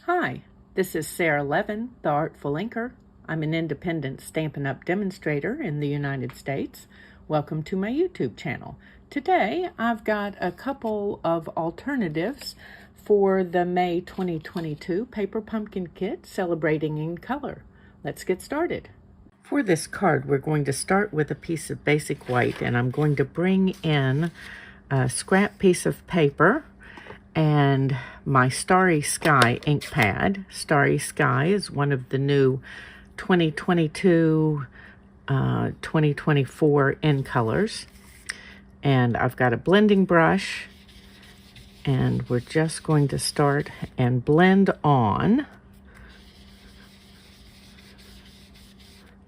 Hi, this is Sara Levin, the Artful Inker. I'm an independent Stampin' Up! Demonstrator in the United States. Welcome to my YouTube channel. Today I've got a couple of alternatives for the May 2022 Paper Pumpkin Kit celebrating in color. Let's get started. For this card, we're going to start with a piece of basic white, and I'm going to bring in a scrap piece of paper and my Starry Sky ink pad. Starry Sky is one of the new 2022 2024 in colors. And I've got a blending brush, and we're just going to start and blend on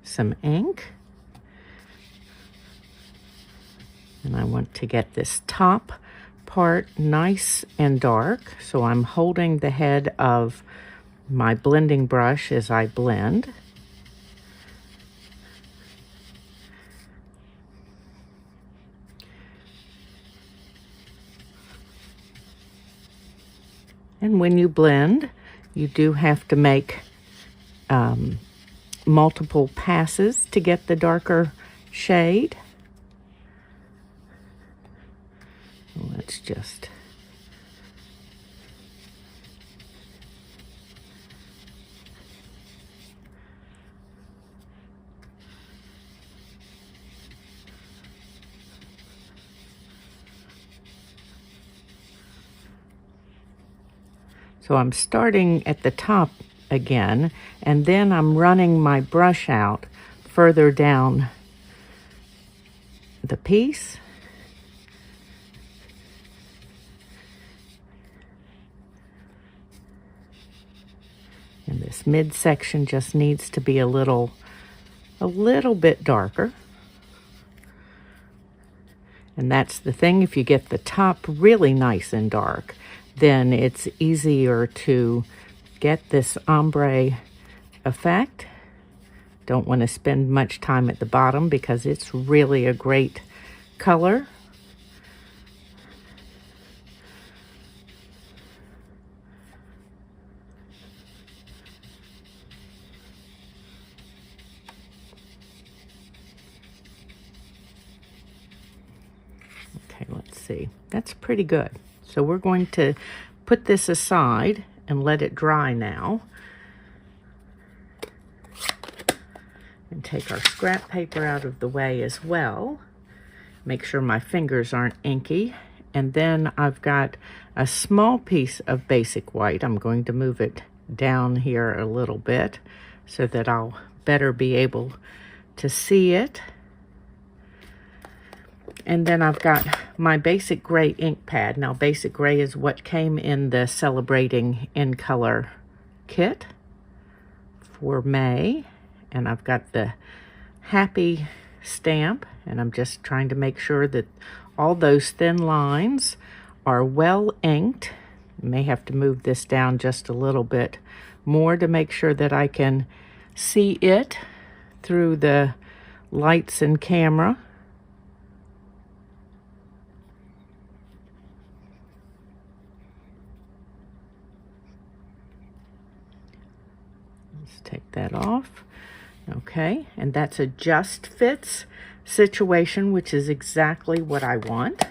some ink. And I want to get this top part nice and dark, so I'm holding the head of my blending brush as I blend. And when you blend, you do have to make multiple passes to get the darker shade. Let's just so I'm starting at the top again, and then I'm running my brush out further down the piece. And this midsection just needs to be a little bit darker. And that's the thing, if you get the top really nice and dark, then it's easier to get this ombre effect. Don't want to spend much time at the bottom because it's really a great color. Okay, let's see. That's pretty good. So we're going to put this aside and let it dry now. And take our scrap paper out of the way as well. Make sure my fingers aren't inky. And then I've got a small piece of basic white. I'm going to move it down here a little bit so that I'll better be able to see it. And then I've got my basic gray ink pad. Now, basic gray is what came in the Celebrating in Color kit for May. And I've got the happy stamp, and I'm just trying to make sure that all those thin lines are well inked. I may have to move this down just a little bit more to make sure that I can see it through the lights and camera. Let's take that off. Okay, and that's a just fits situation, which is exactly what I want. I'm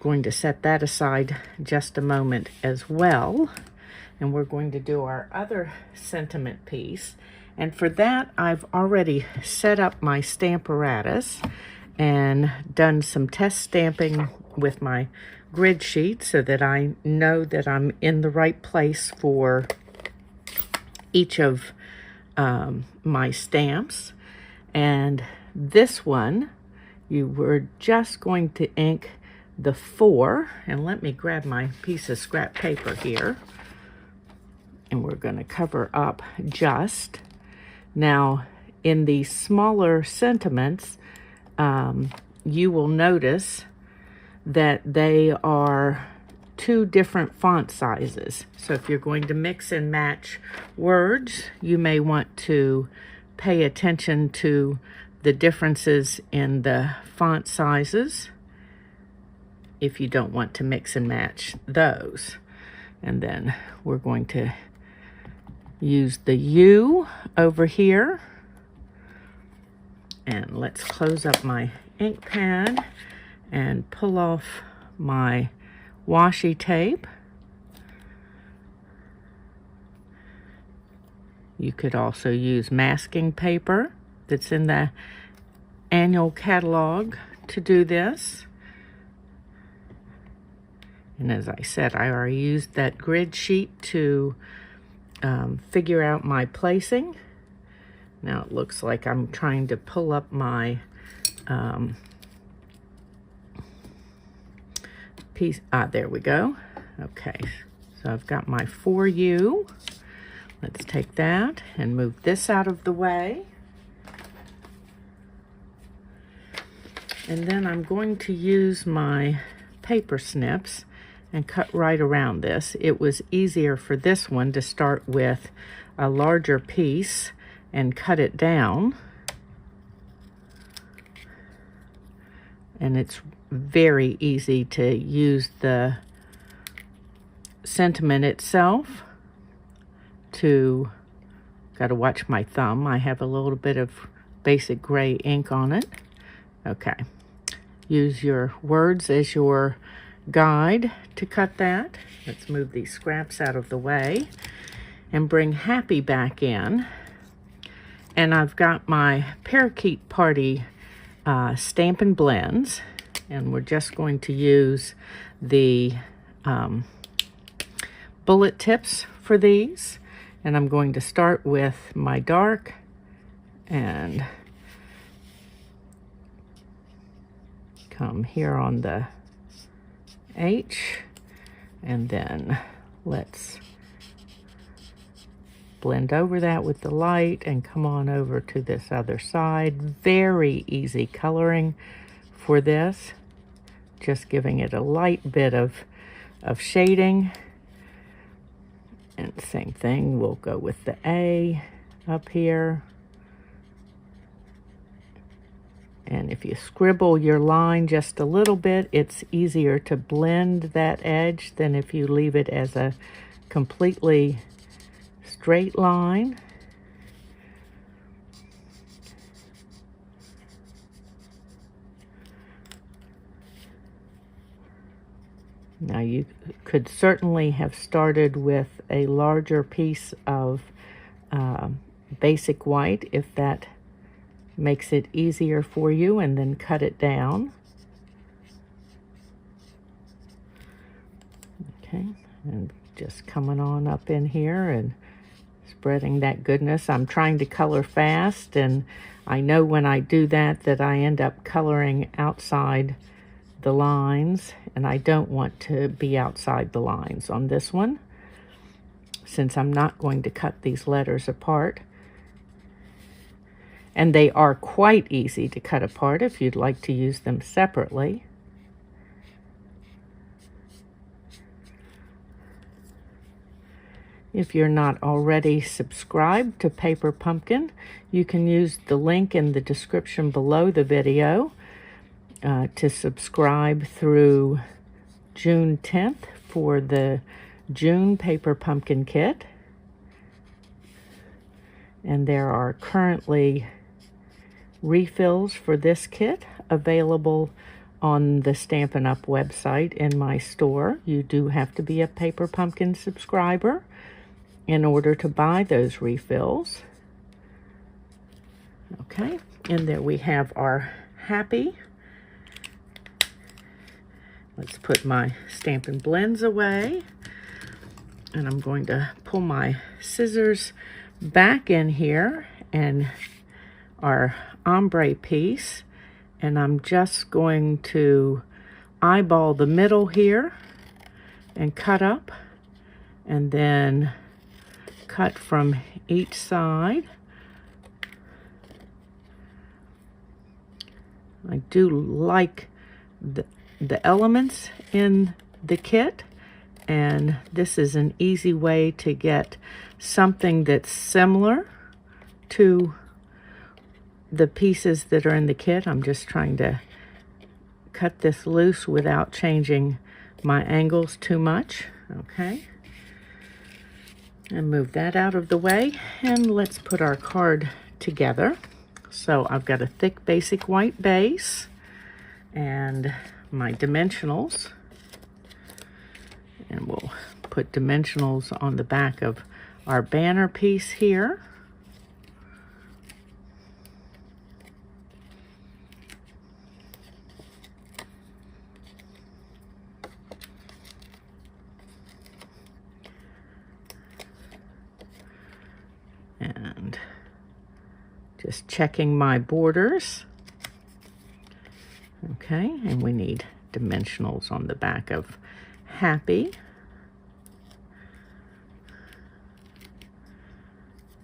going to set that aside just a moment as well. And we're going to do our other sentiment piece. And for that, I've already set up my Stamparatus and done some test stamping with my grid sheet so that I know that I'm in the right place for each of my stamps. And this one, you were just going to ink the 4, and let me grab my piece of scrap paper here, and we're going to cover up just. Now, in the smaller sentiments, you will notice that they are 2 different font sizes. So if you're going to mix and match words, you may want to pay attention to the differences in the font sizes if you don't want to mix and match those. And then we're going to use the U over here. And let's close up my ink pad and pull off my washi tape. You could also use masking paper that's in the annual catalog to do this. And as I said, I already used that grid sheet to figure out my placing. Now it looks like I'm trying to pull up my piece. There we go. Okay, so I've got my 4U. Let's take that and move this out of the way. And then I'm going to use my paper snips and cut right around this. It was easier for this one to start with a larger piece and cut it down. And it's very easy to use the sentiment itself to, gotta watch my thumb. I have a little bit of basic gray ink on it. Okay, use your words as your guide to cut that. Let's move these scraps out of the way and bring happy back in. And I've got my Parakeet Party Stampin' Blends, and we're just going to use the bullet tips for these. And I'm going to start with my dark and come here on the H, and then let's blend over that with the light and come on over to this other side. Very easy coloring for this, just giving it a light bit of shading. And same thing, we'll go with the A up here. And if you scribble your line just a little bit, it's easier to blend that edge than if you leave it as a completely straight line. Now you could certainly have started with a larger piece of basic white if that makes it easier for you, and then cut it down. Okay, and just coming on up in here and spreading that goodness. I'm trying to color fast, and I know when I do that that I end up coloring outside the lines, and I don't want to be outside the lines on this one, since I'm not going to cut these letters apart. And they are quite easy to cut apart if you'd like to use them separately. If you're not already subscribed to Paper Pumpkin, you can use the link in the description below the video to subscribe through June 10th for the June Paper Pumpkin Kit. And there are currently refills for this kit available on the Stampin' Up! Website in my store. You do have to be a Paper Pumpkin subscriber in order to buy those refills. Okay, and there we have our happy. Let's put my Stampin' Blends away, and I'm going to pull my scissors back in here and our ombre piece, and I'm just going to eyeball the middle here and cut up, and then cut from each side. I do like the elements in the kit, and this is an easy way to get something that's similar to the pieces that are in the kit. I'm just trying to cut this loose without changing my angles too much. Okay, And move that out of the way, and let's put our card together. So I've got a thick basic white base and my dimensionals, and we'll put dimensionals on the back of our banner piece here. And just checking my borders. Okay, and we need dimensionals on the back of happy.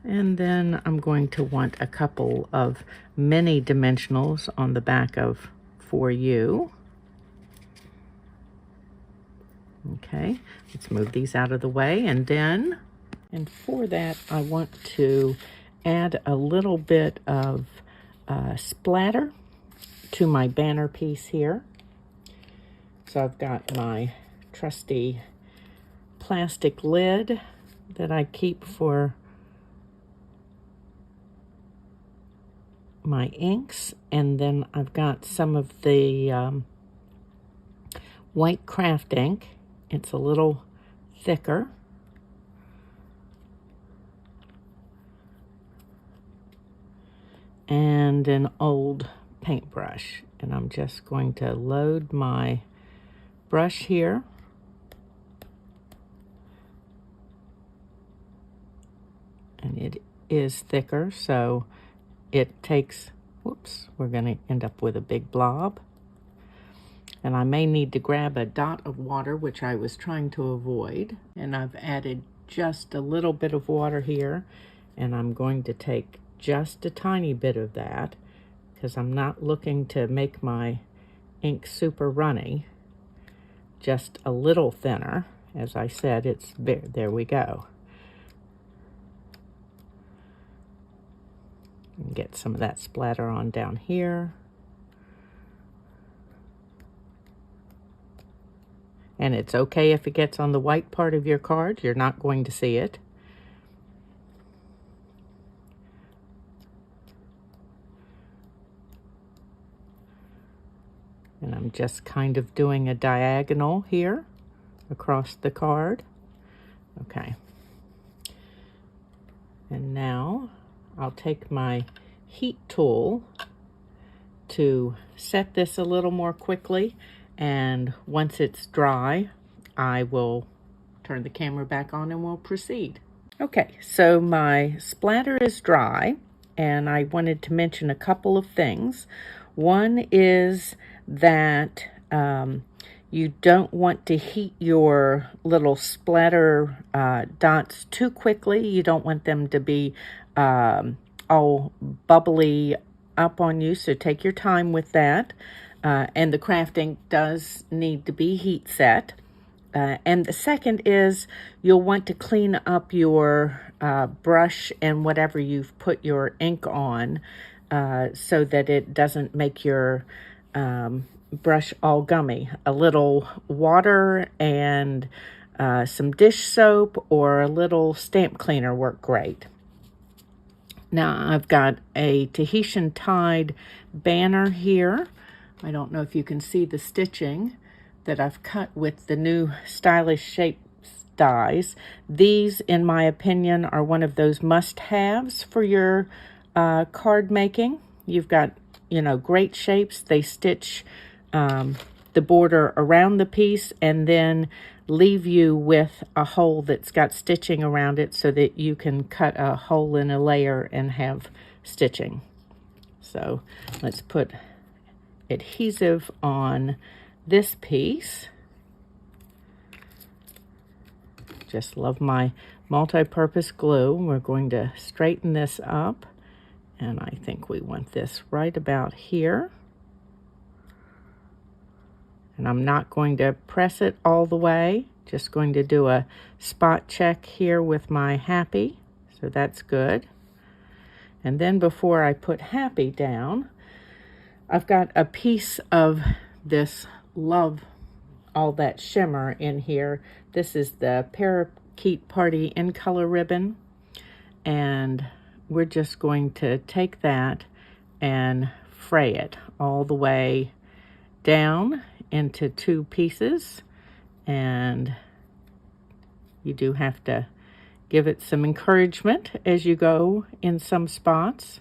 And then I'm going to want a couple of mini dimensionals on the back of for you. Okay, let's move these out of the way, and for that I want to add a little bit of splatter to my banner piece here. So I've got my trusty plastic lid that I keep for my inks, and then I've got some of the white craft ink. It's a little thicker. And an old paintbrush, and I'm just going to load my brush here. And it is thicker, so it takes, whoops, we're going to end up with a big blob. And I may need to grab a dot of water, which I was trying to avoid. And I've added just a little bit of water here, and I'm going to take just a tiny bit of that because I'm not looking to make my ink super runny. Just a little thinner. As I said, it's there we go. And get some of that splatter on down here. And it's okay if it gets on the white part of your card. You're not going to see it. And I'm just kind of doing a diagonal here across the card. Okay. And now I'll take my heat tool to set this a little more quickly. And once it's dry, I will turn the camera back on and we'll proceed. Okay, so my splatter is dry, and I wanted to mention a couple of things. One is that you don't want to heat your little splatter dots too quickly. You don't want them to be all bubbly up on you, so take your time with that. And the craft ink does need to be heat set. And the second is you'll want to clean up your brush and whatever you've put your ink on so that it doesn't make your brush all gummy. A little water and some dish soap or a little stamp cleaner work great. Now I've got a Tahitian tied banner here. I don't know if you can see the stitching that I've cut with the new Stylish Shapes dies. These, in my opinion, are one of those must-haves for your card making. You've got, great shapes. They stitch the border around the piece and then leave you with a hole that's got stitching around it so that you can cut a hole in a layer and have stitching. So let's put adhesive on this piece. Just love my multi-purpose glue. We're going to straighten this up, and I think we want this right about here. And I'm not going to press it all the way, just going to do a spot check here with my happy, so that's good. And then before I put happy down, I've got a piece of this Love All That Shimmer in here. This is the Parakeet Party in Color Ribbon, and we're just going to take that and fray it all the way down into 2 pieces, and you do have to give it some encouragement as you go in some spots.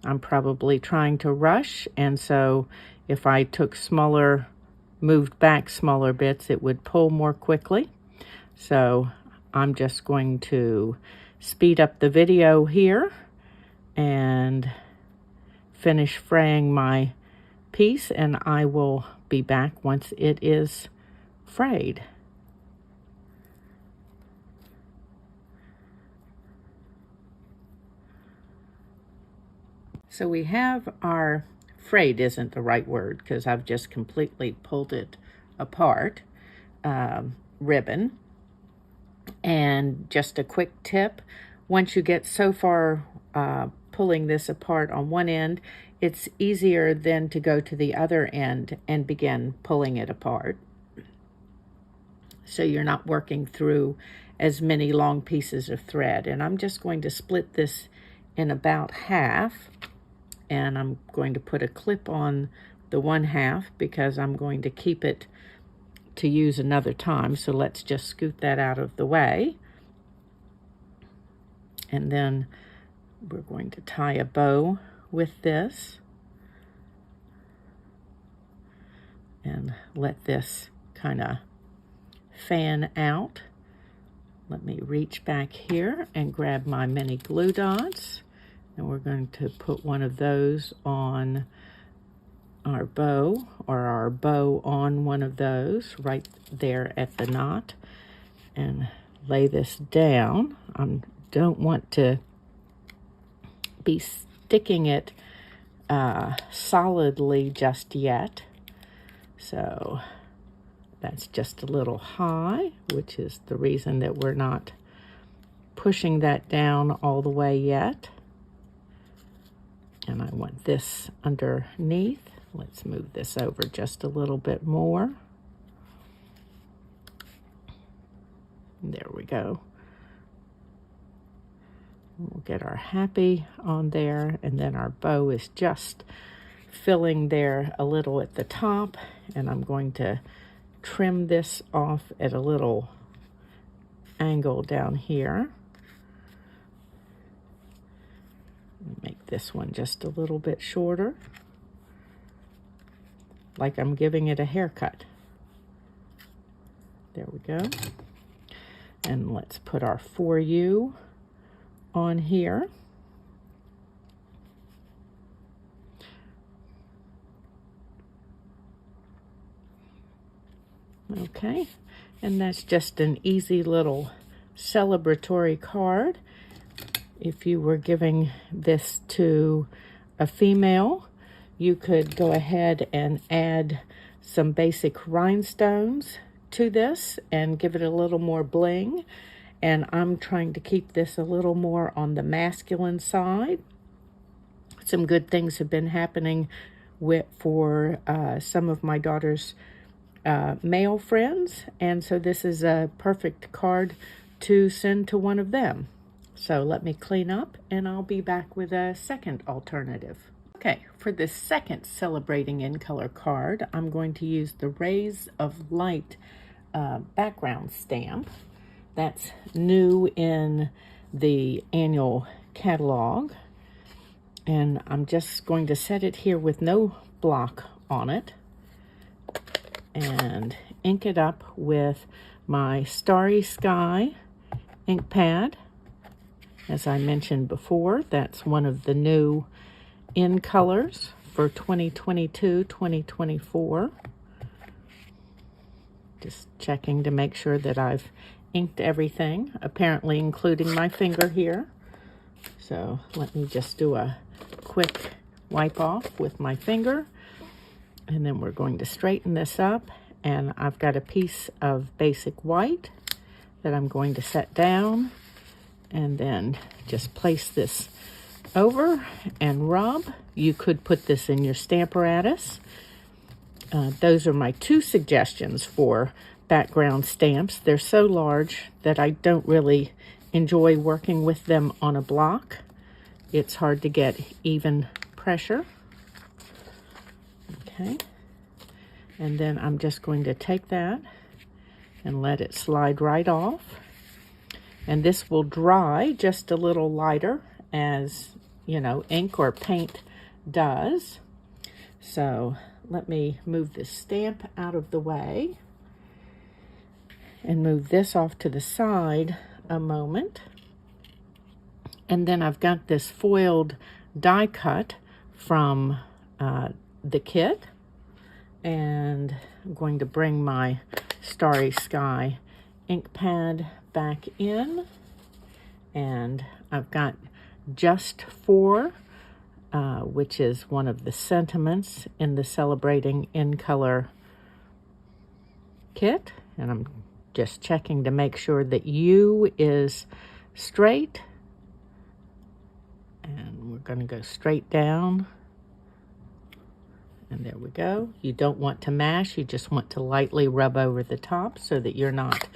I'm probably trying to rush, and so if I took moved back smaller bits, it would pull more quickly. So I'm just going to speed up the video here and finish fraying my piece, and I will be back once it is frayed. So we have our frayed isn't the right word because I've just completely pulled it apart ribbon. And just a quick tip, once you get so far pulling this apart on one end, it's easier then to go to the other end and begin pulling it apart. So you're not working through as many long pieces of thread. And I'm just going to split this in about half, and I'm going to put a clip on the 1/2 because I'm going to keep it to use another time. So let's just scoot that out of the way. And then we're going to tie a bow with this and let this kind of fan out. Let me reach back here and grab my mini glue dots, and we're going to put one of those on our bow, or our bow on one of those right there at the knot, and lay this down. I don't want to be sticking it solidly just yet, so that's just a little high, which is the reason that we're not pushing that down all the way yet. And I want this underneath. Let's move this over just a little bit more. There we go. We'll get our happy on there, and then our bow is just filling there a little at the top, and I'm going to trim this off at a little angle down here. Make this one just a little bit shorter, like I'm giving it a haircut. There we go. And let's put our For You on here. Okay, and that's just an easy little celebratory card. If you were giving this to a female, you could go ahead and add some basic rhinestones to this and give it a little more bling. And I'm trying to keep this a little more on the masculine side. Some good things have been happening for some of my daughter's male friends, and so this is a perfect card to send to one of them. So let me clean up, and I'll be back with a second alternative. Okay, for this second Celebrating in Color card, I'm going to use the Rays of Light background stamp. That's new in the annual catalog, and I'm just going to set it here with no block on it and ink it up with my Starry Sky ink pad. As I mentioned before, that's one of the new in colors for 2022-2024. Just checking to make sure that I've inked everything, apparently including my finger here. So let me just do a quick wipe off with my finger, and then we're going to straighten this up. And I've got a piece of basic white that I'm going to set down, and then just place this over and rub. You could put this in your Stamparatus. Those are my two suggestions for background stamps. They're so large that I don't really enjoy working with them on a block. It's hard to get even pressure. Okay, and then I'm just going to take that and let it slide right off. And this will dry just a little lighter, as you know, ink or paint does. So let me move this stamp out of the way and move this off to the side a moment. And then I've got this foiled die cut from the kit, and I'm going to bring my Starry Sky ink pad back in, and I've got Just For, which is one of the sentiments in the Celebrating in Color kit, and I'm just checking to make sure that U is straight, and we're going to go straight down, and there we go. You don't want to mash, you just want to lightly rub over the top so that you're not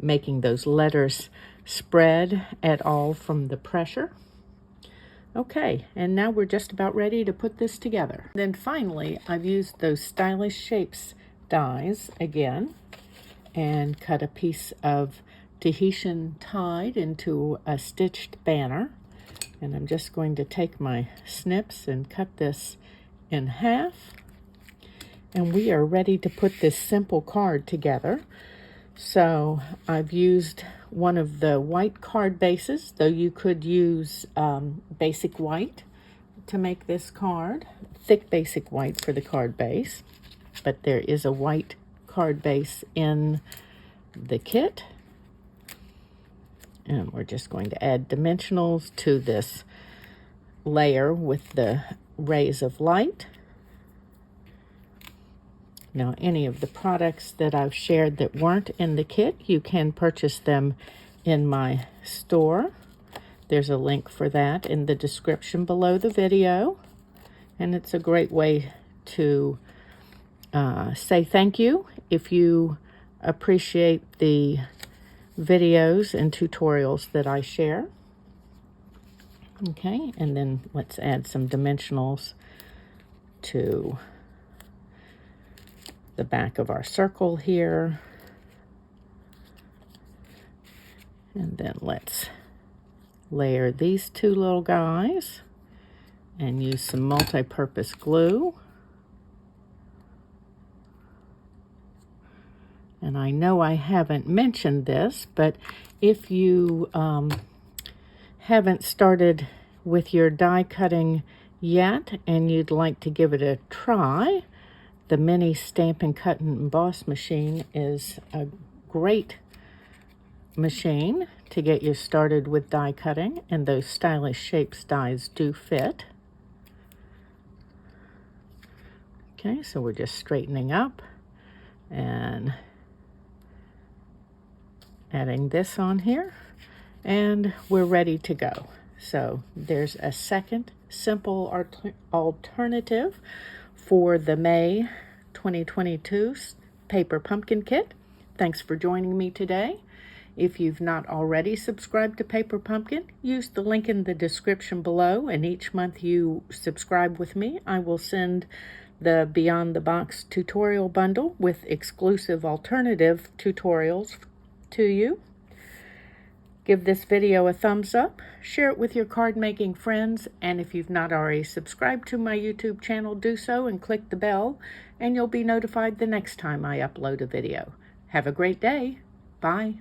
making those letters spread at all from the pressure. Okay, and now we're just about ready to put this together. Then finally, I've used those Stylish Shapes dies again and cut a piece of Tahitian Tide into a stitched banner. And I'm just going to take my snips and cut this in half. And we are ready to put this simple card together. So I've used one of the white card bases, though you could use basic white to make this card, thick basic white for the card base, but there is a white card base in the kit. And we're just going to add dimensionals to this layer with the rays of light. Now, any of the products that I've shared that weren't in the kit, you can purchase them in my store. There's a link for that in the description below the video. And it's a great way to say thank you if you appreciate the videos and tutorials that I share. Okay, and then let's add some dimensionals to the back of our circle here. And then let's layer these two little guys and use some multi-purpose glue. And I know I haven't mentioned this, but if you haven't started with your die cutting yet and you'd like to give it a try, the mini Stampin' Cut and Emboss machine is a great machine to get you started with die cutting, and those Stylish Shapes dies do fit. Okay, so we're just straightening up and adding this on here, and we're ready to go. So there's a second simple alternative for the May 2022 Paper Pumpkin Kit. Thanks for joining me today. If you've not already subscribed to Paper Pumpkin, use the link in the description below, and each month you subscribe with me, I will send the Beyond the Box tutorial bundle with exclusive alternative tutorials to you. Give this video a thumbs up, share it with your card making friends, and if you've not already subscribed to my YouTube channel, do so and click the bell, and you'll be notified the next time I upload a video. Have a great day. Bye.